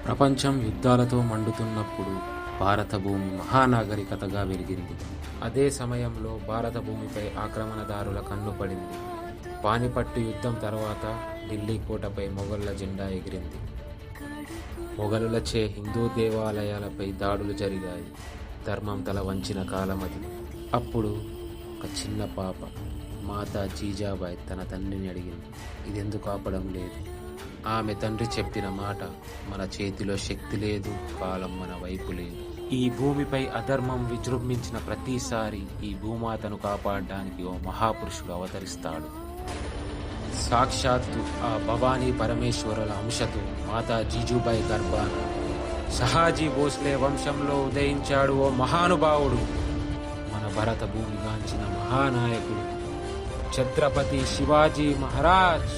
ప్రపంచం యుద్ధాలతో మండుతున్నప్పుడు భారత భూమి మహానాగరికతగా వెలిగింది. అదే సమయంలో భారత భూమిపై ఆక్రమణదారుల కన్ను పడింది. పానిపట్టు యుద్ధం తర్వాత ఢిల్లీ కోటపై మొఘలుల జెండా ఎగిరింది. మొఘలులచే హిందూ దేవాలయాలపై దాడులు జరిగాయి. ధర్మం తల వంచిన కాలం అది. అప్పుడు ఒక చిన్న పాప మాతా జీజాబాయి తన తండ్రిని అడిగింది, ఇదెందుకు ఆపడం లేదు? ఆమె తండ్రి చెప్పిన మాట, మన చేతిలో శక్తి లేదు, కాలం మన వైపు లేదు. ఈ భూమిపై అధర్మం విజృంభించిన ప్రతిసారి ఈ భూమాతను కాపాడడానికి ఓ మహాపురుషుడు అవతరిస్తాడు. సాక్షాత్తు ఆ భవానీ పరమేశ్వరుల అంశతో మాతా జీజుబాయి గర్భాన షహాజీ భోస్లే వంశంలో ఉదయించాడు ఓ మహానుభావుడు. మన భరత భూమిగాంచిన మహానాయకుడు ఛత్రపతి శివాజీ మహారాజ్.